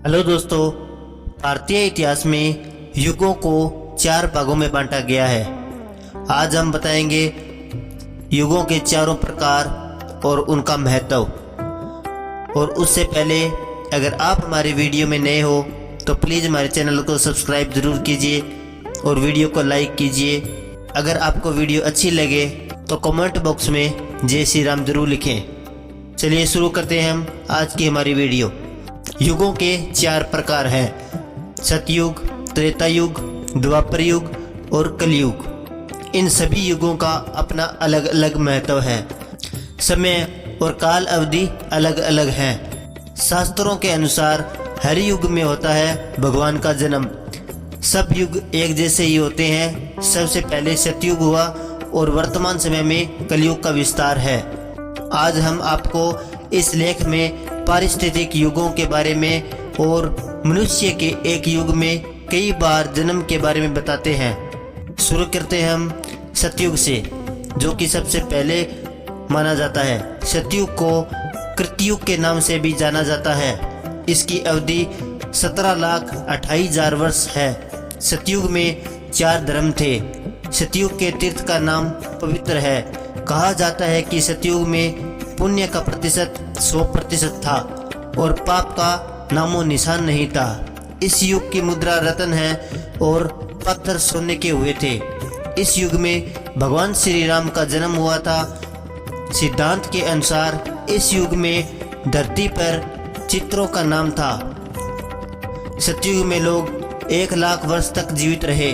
Hello दोस्तों, भारतीय इतिहास में युगों को 4 भागों में बांटा गया है। आज हम बताएंगे युगों के चारों प्रकार और उनका महत्व। और उससे पहले अगर आप हमारे वीडियो में नए हो तो प्लीज़ हमारे चैनल को सब्सक्राइब ज़रूर कीजिए और वीडियो को लाइक कीजिए। अगर आपको वीडियो अच्छी लगे तो कमेंट बॉक्स में जय श्री राम जरूर लिखें। चलिए शुरू करते हैं हम आज की हमारी वीडियो। युगों के 4 प्रकार हैं: सतयुग, त्रेता युग, द्वापर युग और कलयुग। इन सभी युगों का अपना अलग अलग महत्व है। समय और काल अवधि अलग अलग हैं। शास्त्रों के अनुसार हर युग में होता है भगवान का जन्म। सब युग एक जैसे ही होते हैं। सबसे पहले सतयुग हुआ और वर्तमान समय में कलयुग का विस्तार है। आज हम आपको इस लेख में पारिस्थितिक युगों के बारे में और मनुष्य के एक युग में कई बार जन्म के बारे में बताते हैं। शुरू करते हैं हम सतयुग से, जो कि सबसे पहले माना जाता है। सतयुग को कृतयुग के नाम से भी जाना जाता है। इसकी अवधि 17,28,000 वर्ष है। सतयुग में 4 धर्म थे। सतयुग के तीर्थ का नाम पवित्र है। कहा जाता है कि सतयुग में पुण्य का प्रतिशत 100% था और पाप का नामो निशान नहीं था। इस युग की मुद्रा रत्न है और पत्थर सोने के हुए थे। इस युग में भगवान श्री राम का जन्म हुआ था। सिद्धांत के अनुसार इस युग में धरती पर चित्रों का नाम था। सतयुग में लोग 1,00,000 वर्ष तक जीवित रहे।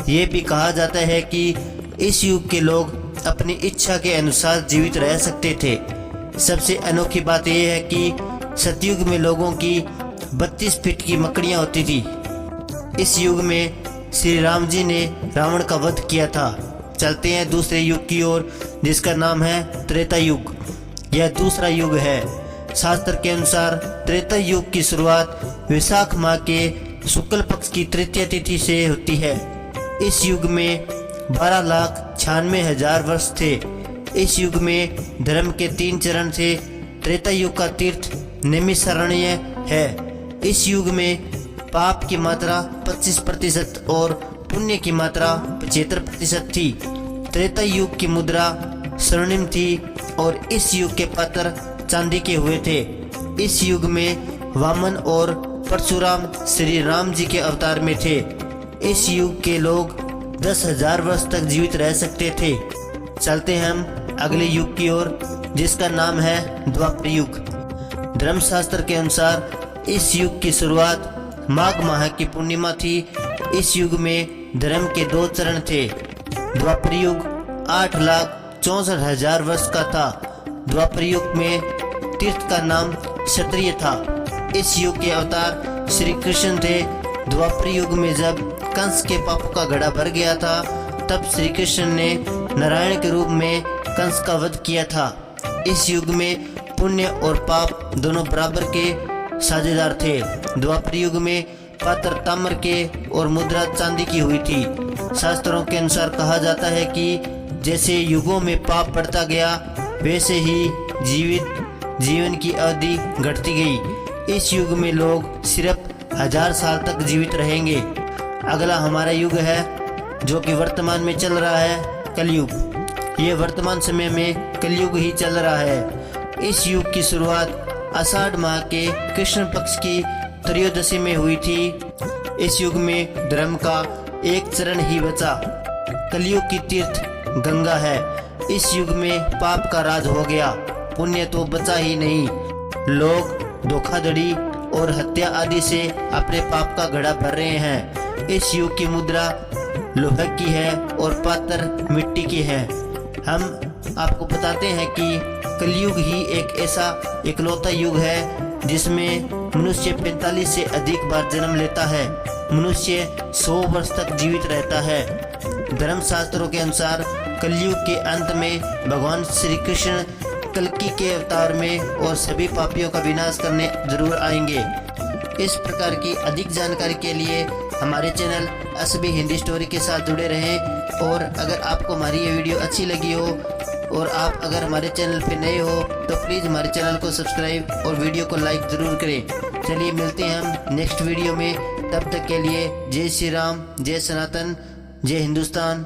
ये भी कहा जाता है कि इस युग के लोग अपनी इच्छा के अनुसार जीवित रह सकते थे। सबसे अनोखी बात यह है कि सतयुग में लोगों की 32 फीट की मकड़ियाँ होती थी। इस युग में श्री राम जी ने रावण का वध किया था। चलते हैं दूसरे युग की ओर, जिसका नाम है त्रेता युग। यह दूसरा युग है। शास्त्र के अनुसार त्रेता युग की शुरुआत वैशाख माह के शुक्ल पक्ष की तृतीय तिथि से होती है। इस युग में 12,96,000 वर्ष थे। इस युग में धर्म के 3 चरण थे। त्रेता युग का तीर्थ नैमिषारण्य है। इस युग में पाप की मात्रा 25% और पुण्य की मात्रा 75% थी। त्रेता युग की मुद्रा स्वर्णिम थी और इस युग के पत्थर चांदी के हुए थे। इस युग में वामन और परशुराम श्री राम जी के अवतार में थे। इस युग के लोग 10,000 वर्ष तक जीवित रह सकते थे। चलते हैं हम अगले युग की ओर, जिसका नाम है द्वापर युग। धर्मशास्त्र के अनुसार इस युग की शुरुआत माघ माह की पूर्णिमा थी। इस युग में धर्म के 2 चरण थे। द्वापर युग 8,64,000 वर्ष का था। द्वापर युग में तीर्थ का नाम क्षत्रिय था। इस युग के अवतार श्री कृष्ण थे। द्वापर युग में जब कंस के पापों का घड़ा भर गया था, तब श्री कृष्ण ने नारायण के रूप में कंस का वध किया था। इस युग में पुण्य और पाप दोनों बराबर के साझेदार थे। द्वापर युग में पात्र ताम्र के और मुद्रा चांदी की हुई थी। शास्त्रों के अनुसार कहा जाता है कि जैसे युगों में पाप बढ़ता गया, वैसे ही जीवन की अवधि घटती गई। इस युग में लोग सिर्फ 1000 साल तक जीवित रहेंगे। अगला हमारा युग है, जो कि वर्तमान में चल रहा है, कलयुग। ये वर्तमान समय में कलयुग ही चल रहा है। इस युग की शुरुआत आषाढ़ माह के कृष्ण पक्ष की त्रयोदशी में हुई थी। इस युग में धर्म का एक चरण ही बचा। कलयुग की तीर्थ गंगा है। इस युग में पाप का राज हो गया, पुण्य तो बचा ही नहीं। लोग धोखाधड़ी और हत्या आदि से अपने पाप का घड़ा भर रहे हैं। इस युग की मुद्रा लोहे की है और पात्र मिट्टी की है। हम आपको बताते हैं कि कलयुग ही एक ऐसा इकलौता युग है जिसमें मनुष्य 45 से अधिक बार जन्म लेता है। मनुष्य 100 वर्ष तक जीवित रहता है। धर्मशास्त्रों के अनुसार कलयुग के अंत में भगवान श्री कृष्ण कल्कि के अवतार में और सभी पापियों का विनाश करने जरूर आएंगे। इस प्रकार की अधिक जानकारी के लिए हमारे चैनल असबी हिंदी स्टोरी के साथ जुड़े रहें। और अगर आपको हमारी ये वीडियो अच्छी लगी हो और आप अगर हमारे चैनल पे नए हो तो प्लीज़ हमारे चैनल को सब्सक्राइब और वीडियो को लाइक ज़रूर करें। चलिए मिलते हैं हम नेक्स्ट वीडियो में। तब तक के लिए जय श्री राम, जय सनातन, जय हिंदुस्तान।